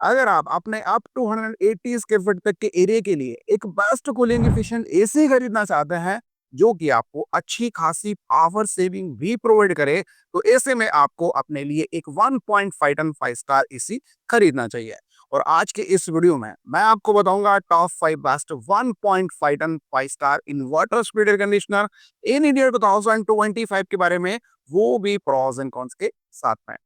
अगर आप अपने अप टू 180 स्क्वायर फीट तक के एरिया के लिए एक बेस्ट कूलिंग एफिशिएंट एसी खरीदना चाहते हैं, जो कि आपको अच्छी खासी पावर सेविंग भी प्रोवाइड करे, तो ऐसे में आपको अपने लिए एक 1.5 टन 5 स्टार एसी खरीदना चाहिए। और आज के इस वीडियो में मैं आपको बताऊंगा top 5 best 1.5 ton 5 star inverter speed air conditioner in India 2025 के बारे में, वो भी प्रोस एंड कॉन्स के साथ में।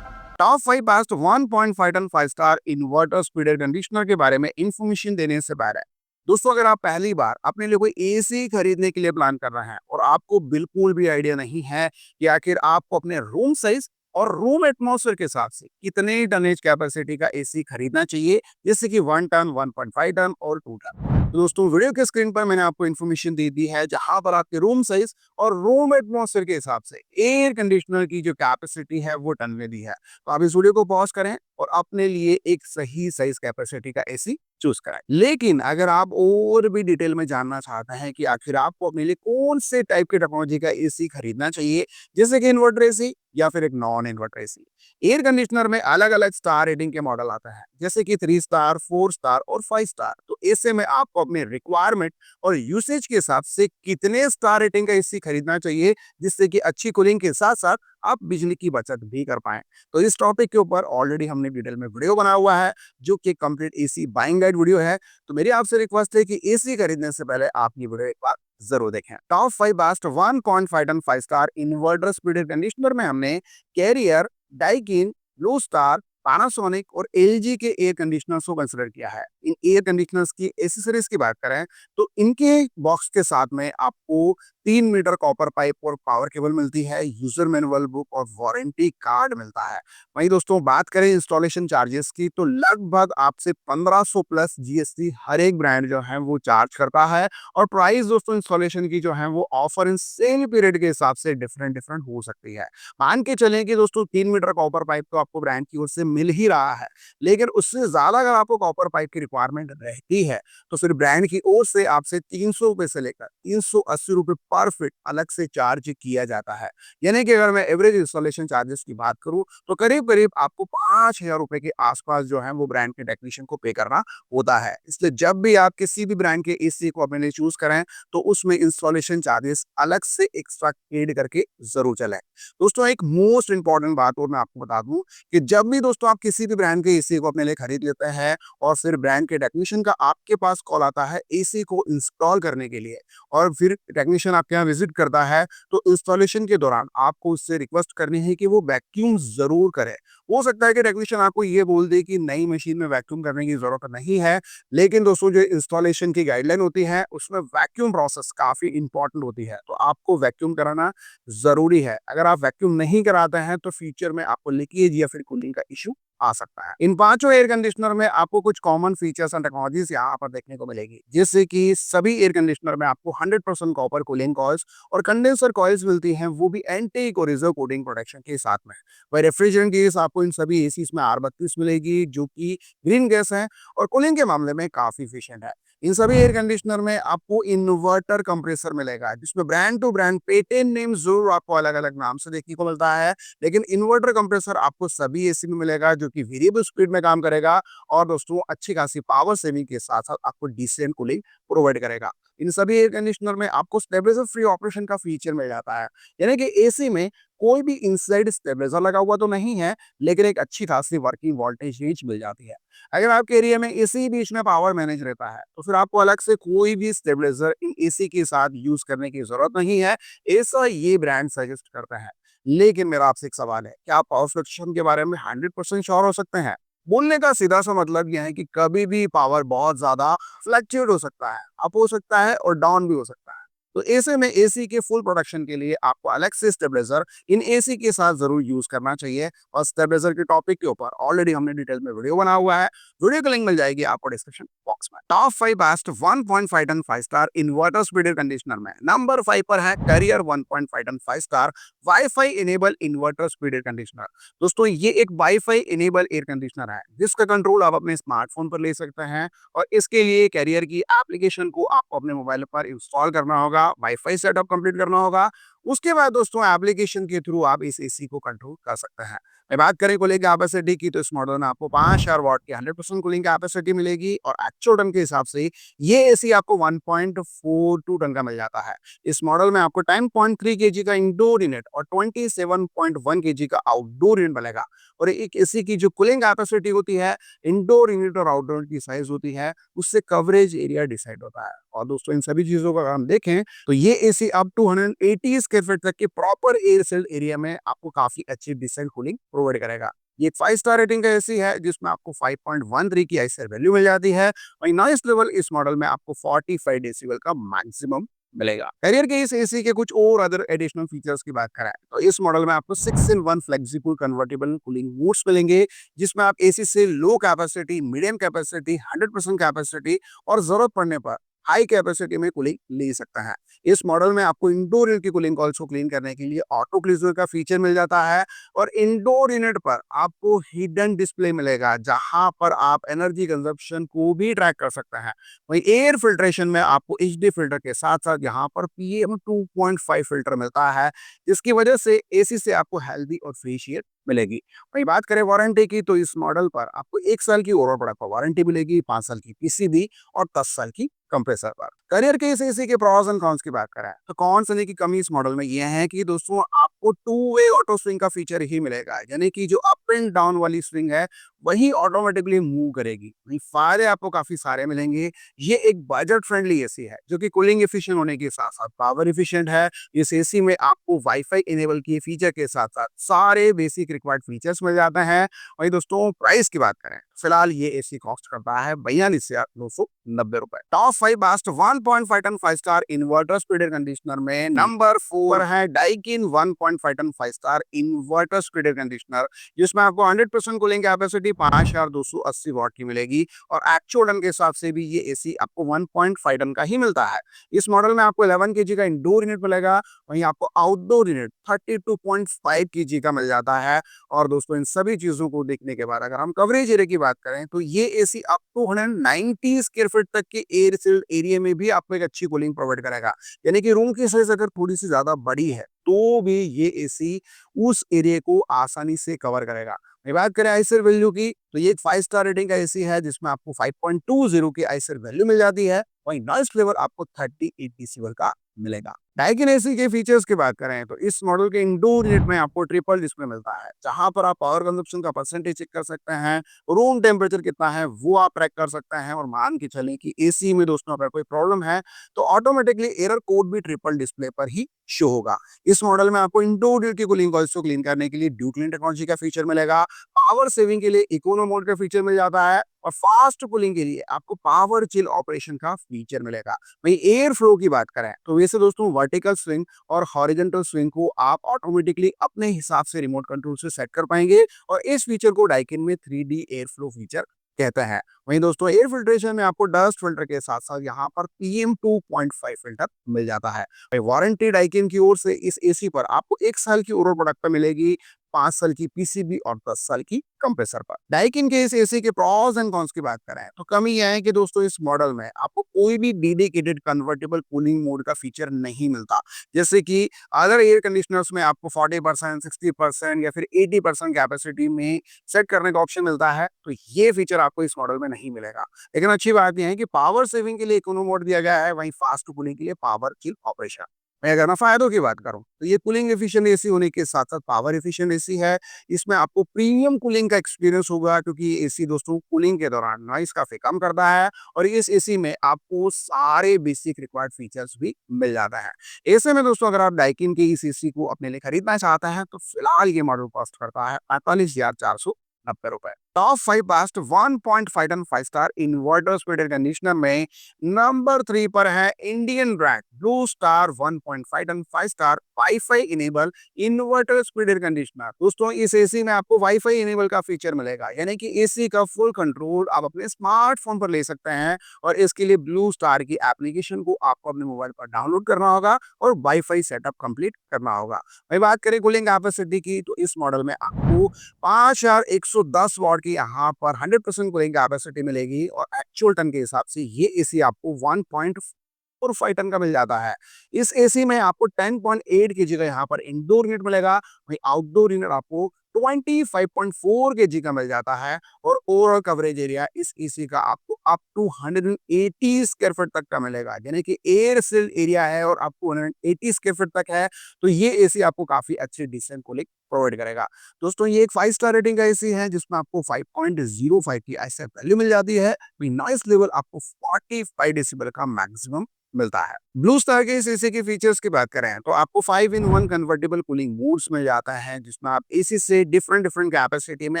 Top 5 best 1.5 ton 5 star inverter speed air conditioner के बारे में इंफॉर्मेशन देने से पहले, दोस्तों अगर आप पहली बार अपने लिए कोई एसी खरीदने के लिए प्लान कर रहे हैं और आपको बिल्कुल भी आइडिया नहीं है कि आखिर आपको अपने रूम साइज और रूम एटमॉस्फेयर के हिसाब से कितने टनेज कैपेसिटी का एसी खरीदना चाहिए, जैसे कि 1 टन, 1.5 टन और 2 टन, तो दोस्तों वीडियो के स्क्रीन पर मैंने आपको इन्फॉर्मेशन दे दी है जहां पर आपके रूम साइज और रूम एटमॉस्फेयर के हिसाब से एयर कंडीशनर की जो कैपेसिटी है वो टन में दी है। तो आप इस वीडियो को पॉज करें और अपने लिए एक सही साइज कैपेसिटी का एसी चूज कराएं। लेकिन अगर आप और भी डिटेल में जानना चाहते हैं कि आखिर आपको अपने लिए कौन से टाइप की टेक्नोलॉजी का एसी खरीदना चाहिए, जैसे कि इन्वर्टर एसी या फिर एक non inverter AC, air conditioner में अलग अलग स्टार रेटिंग के मॉडल आता है, जैसे कि 3 स्टार, 4 स्टार और 5 स्टार। तो ऐसे में आपको अपने रिक्वायरमेंट और यूसेज के हिसाब से कितने स्टार रेटिंग का एसी खरीदना चाहिए, जिससे कि अच्छी कूलिंग के साथ साथ आप बिजली की बचत भी कर पाएं। तो इस टॉपिक के ऊपर ऑलरेडी हमने डिटेल में वीडियो बनाया हुआ है, जो कि complete AC buying guide video है। तो मेरी आपसे रिक्वेस्ट है कि एसी खरीदने से पहले आप ये वीडियो एक बार जरूर देखें। Top 5 best 1.5 ton 5 star inverter speed air conditioner में हमने Carrier, Daikin, Blue Star, Panasonic और एलजी के एयर कंडीशनर्स को कंसिडर किया है। इन एयर कंडीशनर्स की एसेसरीज की बात करें तो इनके बॉक्स के साथ में आपको 3 मीटर कॉपर पाइप और पावर केबल मिलती है, यूजर मैनुअल बुक और वारंटी कार्ड मिलता है। वहीं दोस्तों बात करें इंस्टॉलेशन चार्जेस की, तो लगभग आपसे 1500 प्लस जीएसटी हर एक ब्रांड जो है वो चार्ज करता है। और प्राइस दोस्तों इंस्टॉलेशन की जो है वो ऑफर इन सेल पीरियड के हिसाब से डिफरेंट डिफरेंट हो सकती है। मान के चलें कि दोस्तों 3 मीटर कॉपर पाइप तो आपको ब्रांड की ओर से मिल ही रहा है, लेकिन उससे ज्यादा अगर आपको कॉपर पाइप की रिक्वायरमेंट रहती है, तो फिर ब्रांड की ओर से आपसे 300 रुपए से लेकर 380 रुपए पर फीट अलग से चार्ज किया जाता है। यानी कि अगर मैं एवरेज इंस्टॉलेशन चार्जेस की बात करूं, तो करीब करीब आपको 5000 रुपए के आसपास जो है वो ब्रांड के टेक्नीशियन को पे करना होता है। इसलिए जब भी आप किसी भी ब्रांड के एसी को अपने लिए चूज करें, तो उसमें इंस्टॉलेशन चार्जेस अलग से एक्स्ट्रा एड करके जरूर चलें। दोस्तों एक मोस्ट इंपॉर्टेंट बात और मैं आपको बता दूं कि जब भी दोस्तों आप किसी भी ब्रांड के एसी को अपने लिए खरीद लेते हैं और फिर ब्रांड के टेक्नीशियन का आपके पास कॉल आता है एसी को इंस्टॉल करने के लिए, और फिर टेक्नीशियन आपके यहाँ विजिट करता है, तो इंस्टॉलेशन के दौरान आपको उससे रिक्वेस्ट करनी है कि वो वैक्यूम जरूर करे। हो सकता है कि टेक्नीशियन आपको ये बोल दे कि नई मशीन में वैक्यूम करने की जरूरत नहीं है, लेकिन दोस्तों जो इंस्टॉलेशन की गाइडलाइन होती है उसमें वैक्यूम प्रोसेस काफी इंपॉर्टेंट होती है, तो आपको वैक्यूम कराना जरूरी है। अगर आप वैक्यूम नहीं कराते हैं तो फ्यूचर में आपको लीकेज या फिर कूलिंग का इश्यू आ सकता है। इन पांचों एयर कंडीशनर में आपको कुछ कॉमन फीचर्स एंड टेक्नोलॉजीज यहाँ पर देखने को मिलेगी, जैसे कि सभी एयर कंडीशनर में आपको 100% कॉपर कूलिंग कॉइल्स और कंडेंसर कॉइल्स मिलती हैं, वो भी एंटी कोरिजन कोटिंग प्रोटेक्शन के साथ में। वही रेफ्रिजरेंट गैस आपको इन सभी एसी में R32 मिलेगी, जो कि ग्रीन गैस है और कूलिंग के मामले में काफी इफिशियंट है। इन सभी एयर कंडीशनर में आपको इन्वर्टर कंप्रेसर मिलेगा, जिसमें brand to brand patent name जरूर आपको अलग अलग नाम से देखने को मिलता है, लेकिन इन्वर्टर कंप्रेसर आपको सभी एसी में मिलेगा, जो कि वेरिएबल स्पीड में काम करेगा और दोस्तों अच्छी खासी पावर सेविंग के साथ साथ आपको डिसेंट कूलिंग प्रोवाइड करेगा। इन सभी एयर कंडीशनर में आपको स्टेबलाइजर फ्री ऑपरेशन का फीचर मिल जाता है, यानी कि एसी में कोई भी इनसाइड स्टेबलाइजर लगा हुआ तो नहीं है, लेकिन एक अच्छी खासी वर्किंग वोल्टेज रेंज मिल जाती है। अगर आपके एरिया में एसी बीच में पावर मैनेज रहता है, तो फिर आपको अलग से कोई भी स्टेबलाइजर इन एसी के साथ यूज करने की जरूरत नहीं है, ऐसा ये ब्रांड सजेस्ट करता है। लेकिन मेरा आपसे एक सवाल है, क्या आप पावर फ्लक्चुएशन के बारे में 100% श्योर हो सकते हैं? बोलने का सीधा सा मतलब यह है कि कभी भी पावर बहुत ज्यादा फ्लक्चुएट हो सकता है, अप हो सकता है और डाउन भी हो सकता है। तो ऐसे में एसी के फुल प्रोडक्शन के लिए आपको अलग से स्टेबलाइजर इन एसी के साथ जरूर यूज करना चाहिए। और स्टेबलाइजर के टॉपिक के ऊपर ऑलरेडी हमने डिटेल में वीडियो बना हुआ है, वीडियो की लिंक मिल जाएगी आपको डिस्क्रिप्शन बॉक्स में। Top 5 best 1.5 ton 5 star inverter speed air conditioner में नंबर 5 पर है Carrier 1.5 ton 5 star WiFi enable inverter speed air conditioner. दोस्तों ये एक वाईफाई इनेबल एयर कंडीशनर है, जिसका कंट्रोल आप अपने स्मार्टफोन पर ले सकते हैं, और इसके लिए कैरियर की एप्लीकेशन को आपको अपने मोबाइल पर इंस्टॉल करना होगा, वाईफाई सेटअप कंप्लीट करना होगा। उसके बाद दोस्तों एप्लीकेशन के थ्रू आप इस एसी को कंट्रोल कर सकते हैं। मैं बात करें कूलिंग कैपेसिटी की तो इस मॉडल में आपको 5000 वॉट की 100% कूलिंग कैपेसिटी मिलेगी और एक्चुअल टन के हिसाब से ये एसी आपको 1.42 टन का मिल जाता है। इस मॉडल में आपको 10.3 केजी का इंडोर यूनिट और 27.1 केजी का आउटडोर यूनिट मिलेगा। और एक एसी की जो कूलिंग कैपेसिटी होती है, इंडोर यूनिट और आउटडोर की साइज होती है, उससे कवरेज एरिया डिसाइड होता है। और दोस्तों इन सभी चीजों को अगर हम देखें तो ये एसी अब 280 स्क्वायर फीट तक के प्रॉपर एयर सेल्ड एरिया में आपको काफी अच्छी डिसेंट कूलिंग प्रोवाइड करेगा। ये एक 5 स्टार रेटिंग का एसी है जिसमें आपको 5.13 की आईसीआर वैल्यू मिल जाती है। वहीं नॉइस लेवल इस मॉडल में आपको 45 डेसिबल का मैक्सिमम मिलेगा। कैरियर के इस एसी के कुछ और अदर एडिशनल फीचर्स की बात करें तो इस मॉडल में आपको 6-in-1 flexible convertible cooling modes मिलेंगे, जिसमें आप एसी से लो कैपेसिटी, मीडियम कैपेसिटी, 100% कैपेसिटी और जरूरत पड़ने पर हाई कैपेसिटी में कूलिंग ले सकते हैं। इस मॉडल में आपको इंडोर यूनिट की कूलिंग कॉइल्स को क्लीन करने के लिए ऑटो क्लीजर का फीचर मिल जाता है और इंडोर यूनिट पर आपको हिडन डिस्प्ले मिलेगा जहां पर आप एनर्जी कंजप्शन को भी ट्रैक कर सकते हैं। वहीं एयर फिल्ट्रेशन में आपको एचडी फिल्टर के साथ साथ यहाँ पर पीएम 2.5 फिल्टर मिलता है, जिसकी वजह से एसी से आपको हेल्दी और फ्रेश एयर मिलेगी। वही बात करें वारंटी की तो इस मॉडल पर आपको 1 साल की ओवरऑल प्रोडक्ट पर वारंटी मिलेगी, 5 साल की पीसीबी और 10 साल की कंप्रेसर पर। करियर के इस एसी के प्रॉस एंड कॉन्स की बात करें तो कॉन्स यानी कि कमी इस मॉडल में यह है कि दोस्तों आपको 2 वे ऑटो स्विंग का फीचर ही मिलेगा, यानी कि जो अप एंड डाउन वाली स्विंग है वही ऑटोमेटिकली मूव करेगी। वहीं फायदे आपको काफी सारे मिलेंगे। ये एक बजट फ्रेंडली एसी है जो कि कूलिंग एफिशिएंट होने के साथ साथ पावर एफिशिएंट है। इस एसी में आपको वाईफाई इनेबल किए फीचर के साथ साथ सारे बेसिक रिक्वायर्ड फीचर्स मिल जाते हैं। वही दोस्तों प्राइस की बात करें फिलहाल ये एसी कॉस्ट करता है 42,990 रुपए। Top 5 best 1.5 ton 5 star inverter speed air conditioner में नंबर 4 है Daikin 1.5 ton 5 star inverter speed air conditioner, जिसमें आपको 100% कूलिंग कैपेसिटी 5280 वॉट की मिलेगी और एक्चुअल टन के हिसाब से भी ये एसी आपको 1.5 टन का ही मिलता है। इस मॉडल में आपको 11 केजी का इंडोर यूनिट मिलेगा, वहीं आपको आउटडोर यूनिट 32.5 केजी का मिल जाता है। और दोस्तों इन सभी चीजों को देखने के बाद अगर हम कवरेज एरिया की बात करें तो ये AC up to 190 square feet तक के एयर सील्ड एरिया में भी आपको एक अच्छी कूलिंग प्रोवाइड करेगा, यानी कि रूम की साइज अगर थोड़ी सी ज्यादा बड़ी है तो भी ये एसी उस एरिया को आसानी से कवर करेगा। मैं बात करें आईसीआर वैल्यू की तो ये एक 5 स्टार रेटिंग का एसी है जिसमें आपको 5.20 की आईसीआर वैल्यू मिल जाती है। वहीं नॉइस लेवल आपको 38 डेसिबल का मिलेगा। डाइकिन एसी के फीचर्स की बात करें तो इस मॉडल के इंडोर यूनिट में आपको ट्रिपल डिस्प्ले मिलता है जहां पर आप पावर कंजप्शन का परसेंटेज चेक कर सकते हैं, रूम टेम्परेचर कितना है वो आप ट्रैक कर सकते हैं और मान के चलें कि एसी में दोस्तों अगर कोई प्रॉब्लम है तो ऑटोमेटिकली एरर कोड भी ट्रिपल डिस्प्ले पर ही शो होगा। इस मॉडल में आपको इंडोर यूनिट की कूलिंग कॉइल्स को क्लीन करने के लिए ड्यू क्लीन टेक्नोलॉजी का फीचर मिलेगा, पावर सेविंग के लिए इकोनो मोड का फीचर मिल जाता है और फास्ट कूलिंग के लिए आपको पावर चिल ऑपरेशन का फीचर मिलेगा। वहीं एयर फ्लो की बात करें तो वैसे दोस्तों वर्टिकल स्विंग और हॉरिजॉन्टल स्विंग को आप ऑटोमेटिकली अपने हिसाब से रिमोट कंट्रोल से सेट कर पाएंगे और इस फीचर को डाइकिन में 3D एयर फ्लो फीचर कहते हैं। वहीं दोस्तों एयर फिल्ट्रेशन में आपको डस्ट फिल्टर के साथ साथ यहाँ पर पीएम 2.5 फिल्टर मिल जाता है। वारंटी डाइकिन की ओर से इस एसी पर आपको 1 साल की ओवरऑल प्रोडक्ट पर मिलेगी, 5 साल की पीसीबी और 10 साल की कंप्रेसर पर। डाइकिन के इस एसी के प्रॉस एंड कॉन्स की बात करें तो कमी यह है कि दोस्तों इस मॉडल में आपको कोई भी डेडिकेटेड कन्वर्टेबल कूलिंग मोड का फीचर नहीं मिलता, जैसे कि अदर एयर कंडीशनर्स में आपको 40%, 60% या फिर 80% कैपेसिटी में सेट करने का ऑप्शन मिलता है, तो ये फीचर आपको इस मॉडल में नहीं मिलेगा। लेकिन अच्छी बात यह है कि पावर सेविंग के लिए इकोनो मोड दिया गया है, वहीं फास्ट कूलिंग के लिए पावर चिल ऑपरेशन। मैं अगर मैं फायदों की बात करूं तो ये कूलिंग एफिशिएंट एसी होने के साथ साथ पावर एफिशिएंट एसी है। इसमें आपको प्रीमियम कूलिंग का एक्सपीरियंस होगा क्योंकि ये एसी दोस्तों कूलिंग के दौरान नॉइस काफी कम करता है और इस एसी में आपको सारे बेसिक रिक्वायर्ड फीचर्स भी मिल जाता है। ऐसे में दोस्तों अगर आप डाइकिन के इस एसी को अपने लिए खरीदना चाहते हैं तो फिलहाल ये मॉडल कॉस्ट करता है 45,490 रुपए। Top 5 best 1.5 ton 5 star inverter speed air conditioner में नंबर 3 पर है Indian brand Blue Star 1.5 ton 5 star WiFi enable inverter speed air conditioner. दोस्तों इस एसी में आपको वाईफाई इनेबल का फीचर मिलेगा, यानी कि एसी का फुल कंट्रोल आप अपने स्मार्टफोन पर ले सकते हैं और इसके लिए ब्लू स्टार की एप्लीकेशन को आपको अपने मोबाइल पर डाउनलोड करना होगा और वाईफाई सेटअप कंप्लीट करना होगा। वही बात करें कूलिंग कैपेसिटी की तो इस मॉडल में आपको 5110 वॉट की यहाँ पर 100% कूलिंग कैपेसिटी मिलेगी और एक्चुअल टन के हिसाब से ये एसी आपको 1.45 टन का मिल जाता है। इस एसी में आपको 10.8 केजी का यहाँ पर इंडोर यूनिट मिलेगा, वहीं आउटडोर यूनिट आपको 25.4 केजी का मिल जाता है और ओवरऑल कवरेज एरिया इस एसी का आपको अप टू 180 स्क्वायर फीट तक का मिलेगा, यानी कि एयर सील्ड एरिया है और आपको 180 स्क्वायर फीट तक है, तो ये एसी आपको काफी अच्छी डिसेंट कूलिंग प्रोवाइड करेगा। दोस्तों ये एक 5 स्टार रेटिंग का एसी है जिसमें आपको 5.05 की आईएसआई वैल्यू मिल जाती है। नॉइस लेवल आपको 45 डेसिबल का मैक्सिमम मिलता है। ब्लू स्टार के इस एसी के फीचर्स की बात करें तो आपको 5-in-1 कन्वर्टेबल कूलिंग मोड्स मिल जाता है, जिसमें आप एसी से डिफरेंट डिफरेंट कैपेसिटी में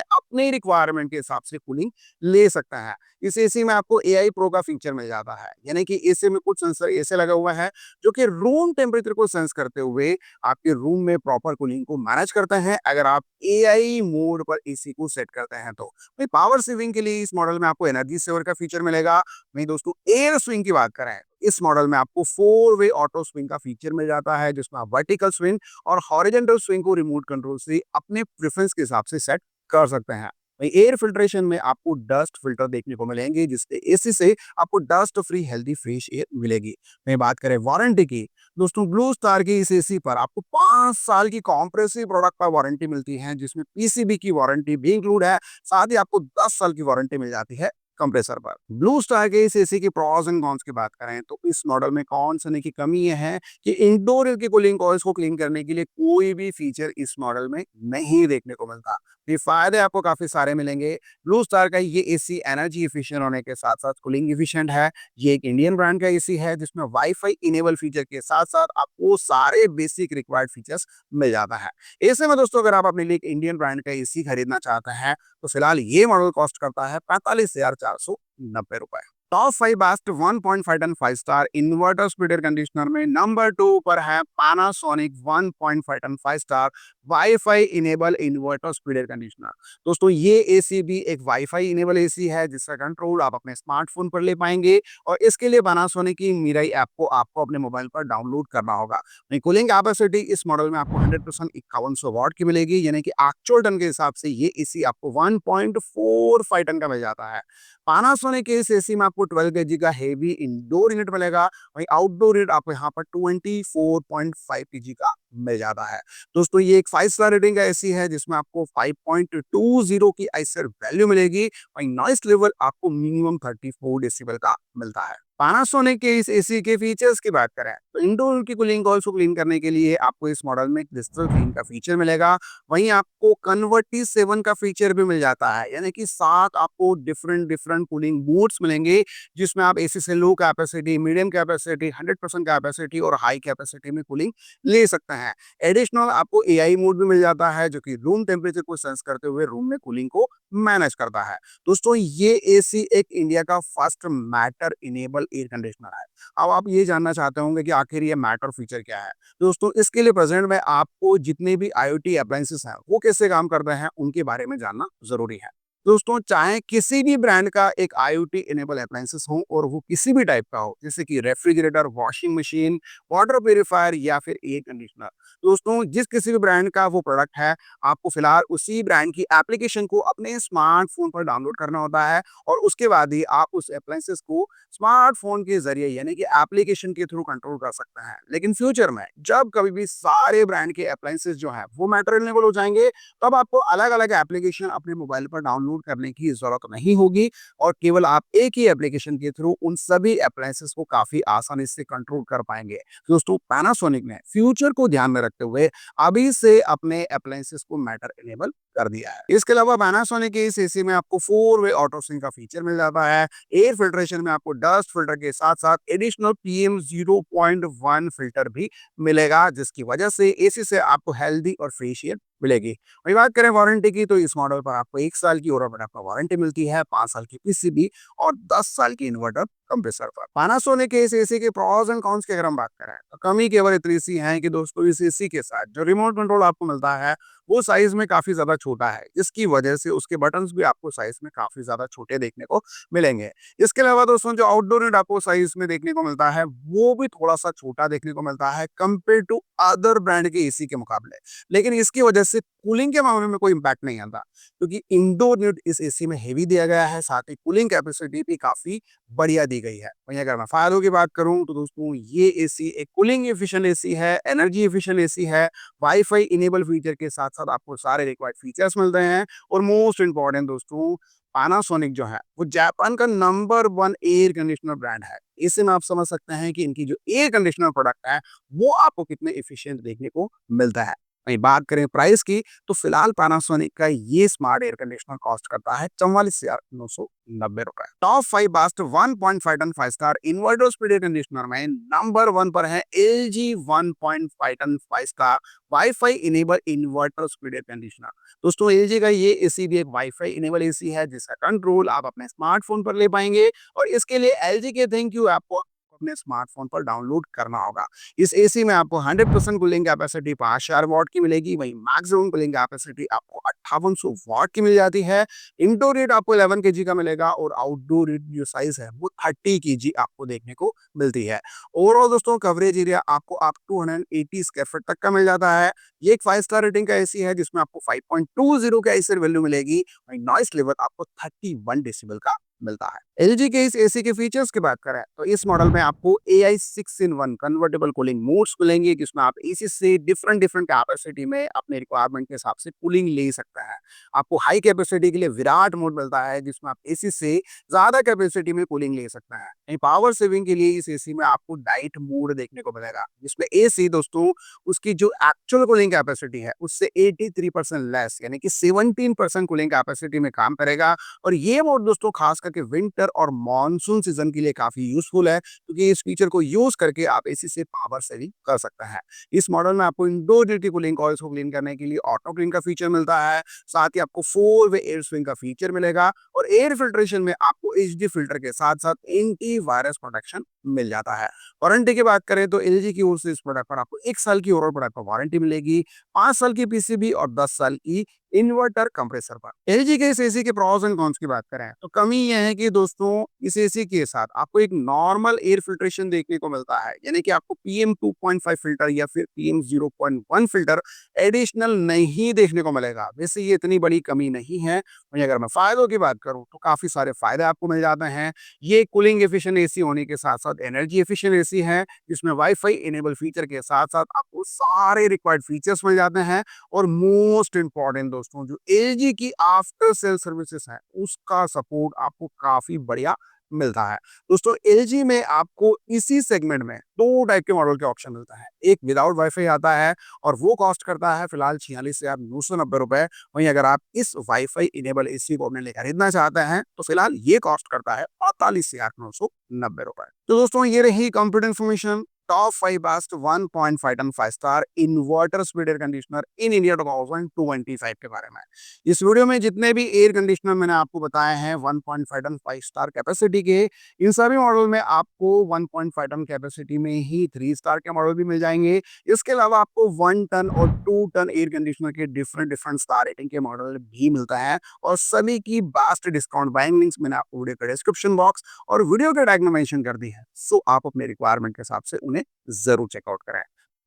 अपने रिक्वायरमेंट के हिसाब से कूलिंग ले सकता है। इस एसी में आपको एआई प्रो का फीचर मिल जाता है, यानी कि एसी में कुछ सेंसर ऐसे लगा हुआ है जो कि रूम टेम्परेचर को सेंस करते हुए आपके रूम में प्रॉपर कूलिंग को मैनेज करते हैं, अगर आप एआई मोड पर एसी को सेट करते हैं तो। भाई पावर सेविंग के लिए इस मॉडल में आपको एनर्जी सेवर का फीचर मिलेगा। वहीं दोस्तों एयर स्विंग की बात करें, इस मॉडल में आपको 4-वे ऑटो स्विंग का फीचर मिल जाता है, जिसमें आप वर्टिकल स्विंग और हॉरिजॉन्टल स्विंग को रिमोट कंट्रोल से अपने प्रेफरेंस के हिसाब से सेट कर सकते हैं। वहीं एयर फिल्ट्रेशन में आपको डस्ट फिल्टर देखने को मिलेंगे, जिससे एसी से आपको dust free healthy fresh air मिलेगी। वहीं बात करें वारंटी की, दोस्तों ब्लू स्टार की इस एसी पर आपको 5 साल की कॉम्प्रेसिव प्रोडक्ट पर वारंटी मिलती है, जिसमें पीसीबी की वारंटी भी इंक्लूड है। साथ ही आपको 10 साल की वारंटी मिल जाती है कंप्रेसर पर। ब्लू स्टार के इस एसी के प्रॉस एंड कॉन्स की बात करें तो इस मॉडल में कौन सी की कमी ये है कि इंडोर एयर की कूलिंग कॉइल्स को क्लीन करने के लिए कोई भी फीचर इस मॉडल में नहीं देखने को मिलता। ये फायदे आपको काफी सारे मिलेंगे। ब्लू स्टार का ये एसी एनर्जी एफिशिएंट होने के साथ साथ कूलिंग एफिशिएंट है। ये एक इंडियन ब्रांड का एसी है जिसमें वाईफाई इनेबल फीचर के साथ साथ आपको सारे बेसिक रिक्वायर्ड फीचर्स मिल जाता है। ऐसे में दोस्तों अगर आप अपने लिए एक इंडियन ब्रांड का एसी खरीदना चाहते हैं तो फिलहाल ये मॉडल कॉस्ट करता है 45,490 रुपए। Top 5 best 1.5 ton 5 star inverter speed air conditioner में नंबर 2 पर है Panasonic 1.5 ton 5 star WiFi enable inverter speed air conditioner. दोस्तों ये एसी भी एक वाईफाई इनेबल एसी है जिसका कंट्रोल आप अपने स्मार्टफोन पर ले पाएंगे और इसके लिए पैनासोनिक की मिराई ऐप को आपको अपने मोबाइल पर डाउनलोड करना होगा। कूलिंग कैपेसिटी इस मॉडल में आपको 100% 5100 वॉट की मिलेगी, यानी कि एक्चुअल टन के हिसाब से ये एसी आपको 1.45 टन का मिल जाता है। पानासोनिक के इस एसी में आपको 12 केजी का हेवी इंडोर यूनिट मिलेगा, वहीं आउटडोर यूनिट आपको यहाँ पर 24.5 केजी का मिल जाता है। दोस्तों ये एक 5 स्टार रेटिंग का एसी है जिसमें आपको 5.20 की आईएसआई वैल्यू मिलेगी, वहीं नॉइस लेवल आपको मिनिमम 34 डेसिबल का मिलता है। पानासोनिक के इस एसी के फीचर्स की बात करें तो इंडोर की कूलिंग कॉइल्स को क्लीन करने के लिए आपको इस मॉडल में क्रिस्टल क्लीन का फीचर मिलेगा। वहीं आपको कन्वर्टी 7 का फीचर भी मिल जाता है, यानी कि 7 आपको डिफरेंट डिफरेंट कूलिंग मोड्स मिलेंगे, जिसमें आप एसी से लो कैपेसिटी, मीडियम कैपेसिटी, 100% कैपेसिटी और हाई कैपेसिटी में कूलिंग ले सकते हैं। एडिशनल आपको एआई मोड भी मिल जाता है जो कि रूम टेम्परेचर को सेंस करते हुए रूम में कूलिंग को मैनेज करता है। दोस्तों ये एसी एक इंडिया का first matter enable air conditioner है। अब आप ये जानना चाहते होंगे कि आखिर ये मैटर फीचर क्या है। दोस्तों इसके लिए प्रेजेंट में आपको जितने भी आईओटी अप्लायंसेस हैं वो कैसे काम करते हैं उनके बारे में जानना जरूरी है। दोस्तों चाहे किसी भी ब्रांड का एक आईओटी इनेबल अप्लायंसेस हो और वो किसी भी टाइप का हो, जैसे कि refrigerator, washing machine, water purifier या फिर एयर कंडीशनर, दोस्तों जिस किसी भी ब्रांड का वो प्रोडक्ट है आपको फिलहाल उसी ब्रांड की एप्लीकेशन को अपने स्मार्टफोन पर डाउनलोड करना होता है और उसके बाद ही आप उस अप्लायंसेस को स्मार्टफोन के जरिए यानी कि एप्लीकेशन के थ्रू कंट्रोल कर सकते हैं। लेकिन फ्यूचर में जब कभी भी सारे ब्रांड के अप्लायंसेस जो है वो मैटर इनेबल हो जाएंगे, तब आपको अलग अलग एप्लीकेशन अपने मोबाइल पर डाउनलोड करने की जरूरत नहीं होगी और केवल आप एक ही एप्लीकेशन के थ्रू उन सभी अप्लायंसेस को काफी आसानी से कंट्रोल कर पाएंगे। दोस्तों पैनासोनिक ने फ्यूचर को ध्यान में रखते हुए अभी से अपने अप्लायंसेस को मैटर इनेबल कर दिया है। इसके अलावा पैनासोनिक के इस एसी में आपको 4-वे ऑटो स्विंग का फीचर मिल जाता है। एयर फिल्ट्रेशन में आपको डस्ट फिल्टर के साथ साथ एडिशनल पीएम 0.1 फिल्टर भी मिलेगा, जिसकी वजह से एसी से आपको हेल्दी और फ्रेश एयर मिलेगी। वही बात करें वारंटी की तो इस मॉडल पर आपको 1 साल की ओवरऑल आपको वारंटी मिलती है, 5 साल की पीसीबी और 10 साल की इन्वर्टर कंप्रेसर पर। पैनासोनिक के इस एसी के प्रॉस एंड कॉन्स की अगर हम बात करें तो कमी केवल इतनी सी है कि दोस्तों इस एसी के साथ जो रिमोट कंट्रोल आपको मिलता है वो साइज में काफी ज्यादा छोटा है, इसकी वजह से उसके बटन्स भी आपको साइज में काफी ज्यादा छोटे देखने को मिलेंगे। इसके अलावा दोस्तों जो आउटडोर यूनिट आपको साइज में देखने को मिलता है वो भी थोड़ा सा छोटा देखने को मिलता है कंपेयर टू अदर ब्रांड के एसी के मुकाबले। लेकिन इसकी वजह से कूलिंग के मामले में कोई इम्पैक्ट नहीं आता, क्योंकि इंडोर यूनिट इस एसी में हेवी दिया गया है, साथ ही कूलिंग कैपेसिटी भी काफी बढ़िया दी दी गई है। वहीं अगर मैं फ़ायदों की बात करूँ तो दोस्तों ये एसी एक कूलिंग एफिशिएंट एसी है, एनर्जी एफिशिएंट एसी है, वाई-फाई इनेबल फीचर के साथ-साथ आपको सारे रिक्वायर्ड फीचर्स मिलते हैं और मोस्ट इम्पोर्टेंट दोस्तों पैनासोनिक जो है वो जापान का नंबर 1 एयर कंडीशनर ब्रांड है। इससे में आप समझ सकते हैं कि इनकी जो एयर कंडीशनर प्रोडक्ट है वो आपको कितने एफिशिएंट देखने को मिलता है। वहीं बात करें प्राइस की तो फिलहाल पैनासोनिक का ये स्मार्ट एयर कंडीशनर कॉस्ट करता है 44,990 रुपए। Top 5 best 1.5 ton 5 star inverter speed air conditioner में नंबर 1 पर है LG 1.5 ton 5 star WiFi enable inverter speed air conditioner. दोस्तों एलजी का ये एसी भी एक वाईफाई इनेबल एसी है जिसका कंट्रोल आप अपने स्मार्टफोन पर ले पाएंगे और इसके लिए एलजी के थैंक यू ऐप को अपने स्मार्टफोन पर डाउनलोड करना होगा। इस एसी में आपको 100% कूलिंग कैपेसिटी 5000 वॉट की मिलेगी, वहीं मैक्सिमम कूलिंग कैपेसिटी आपको 5800 वॉट की मिल जाती है। इंडोर रेट आपको 11 केजी का मिलेगा और आउटडोर रेट जो साइज है वो 30 केजी आपको देखने को मिलती है। ओवरऑल दोस्तों कवरेज एरिया आपको आप 280 स्क्वायर फीट तक का मिल जाता है। ये एक 5 स्टार रेटिंग का एसी है जिसमें आपको 5.20 का एसी वैल्यू मिलेगी, वहीं नॉइस लेवल आपको 31 डेसिबल का मिलता है। एलजी के इस एसी के फीचर्स की बात करें तो इस मॉडल में आपको AI 6 in 1 convertible cooling modes मिलेंगे जिसमें आप एसी से डिफरेंट डिफरेंट कैपेसिटी में अपने रिक्वायरमेंट के हिसाब से कूलिंग ले सकते हैं। आपको हाई कैपेसिटी के लिए विराट मोड मिलता है जिसमें आप एसी से ज्यादा कैपेसिटी में कूलिंग ले सकते हैं। पावर सेविंग के लिए इस एसी में आपको डाइट मोड देखने को मिलेगा जिसमें एसी दोस्तों उसकी जो एक्चुअल कूलिंग कैपेसिटी है उससे 83% लेस यानी कि 17% कूलिंग कैपेसिटी में काम करेगा। और ये मोड दोस्तों खास करके विंटर और मॉनसून सीजन के लिए काफी यूजफुल है क्योंकि इस फीचर को यूज करके आप एसी से पावर सेविंग कर सकते हैं। इस मॉडल में आपको इंडोर ड्यूटी कूलिंग कॉइल्स को क्लीन करने के लिए ऑटो क्लीन का फीचर मिलता है, साथ ही आपको 4 वे एयर स्विंग का फीचर मिलेगा और एयर फिल्ट्रेशन में आपको एचडी फिल्टर के साथ साथ एंटी वायरस प्रोटेक्शन मिल जाता है। वारंटी की बात करें तो एलजी की ओर से इस प्रोडक्ट पर आपको 1 साल की ओवरऑल प्रोडक्ट पर वारंटी मिलेगी, 5 साल की पीसीबी और 10 साल की इन्वर्टर कंप्रेसर पर। एलजी के इस एसी के प्रोस एंड कॉन्स की बात करें तो कमी यह है कि दोस्तों इस एसी के साथ आपको एक नॉर्मल एयर फिल्ट्रेशन देखने को मिलता है यानी कि आपको पीएम 2.5 फिल्टर या फिर पीएम 0.1 फिल्टर एडिशनल नहीं देखने को मिलेगा। वैसे ये इतनी बड़ी कमी नहीं है। वहीं अगर मैं फायदों की बात करूं तो काफी सारे फायदे आपको मिल जाते हैं। ये कूलिंग एफिशिएंट एसी होने के साथ साथ एनर्जी एफिशिएंट एसी है जिसमें वाईफाई इनेबल फीचर के साथ साथ आपको सारे रिक्वायर्ड फीचर्स मिल जाते हैं। और मोस्ट इंपॉर्टेंट दोस्तों जो एलजी की आफ्टर सेल सर्विसेज है उसका सपोर्ट आपको काफी बढ़िया मिलता है। दोस्तों एलजी में आपको इसी सेगमेंट में दो टाइप के मॉडल के ऑप्शन मिलता है, एक विदाउट वाईफाई आता है और वो कॉस्ट करता है फिलहाल 46,990 रुपए। वहीं अगर आप इस वाईफाई इनेबल एसी को अपने लिए खरीदना चाहते हैं तो फिलहाल ये कॉस्ट करता है 45,990 रुपए। तो दोस्तों ये रही complete information top 5 best 1.5 ton 5 star inverter speed air conditioner in India 2025 के बारे में। इस वीडियो में जितने भी एयर कंडीशनर मैंने आपको बताए हैं 1.5 टन 5 स्टार कैपेसिटी के, इन सभी मॉडल में आपको 1.5 टन कैपेसिटी में ही 3 स्टार के मॉडल भी मिल जाएंगे। इसके अलावा आपको 1 टन और 2 टन एयर कंडीशनर के डिफरेंट डिफरेंट स्टार रेटिंग के मॉडल भी मिलता है और सभी की बेस्ट डिस्काउंट बाइंग लिंक्स मैंने आपको वीडियो के डिस्क्रिप्शन बॉक्स और वीडियो के टैग में मेंशन कर दी है, सो आप अपने रिक्वायरमेंट के हिसाब से उन्हें जरूर चेकआउट करें।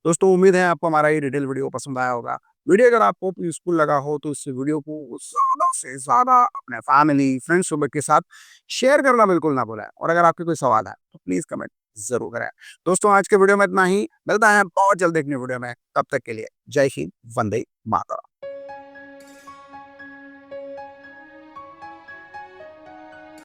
दोस्तों उम्मीद है आपको हमारा ये डिटेल वीडियो पसंद आया होगा। वीडियो अगर आपको यूजफुल लगा हो तो इस वीडियो को ज्यादा से ज्यादा अपने फैमिली फ्रेंड्स के साथ शेयर करना बिल्कुल ना भूलें और अगर आपके कोई सवाल है तो प्लीज कमेंट जरूर करें। दोस्तों आज के वीडियो में इतना ही, मिलता है बहुत जल्द एक न्यू वीडियो में, तब तक के लिए जय हिंद, वंदे मातरम।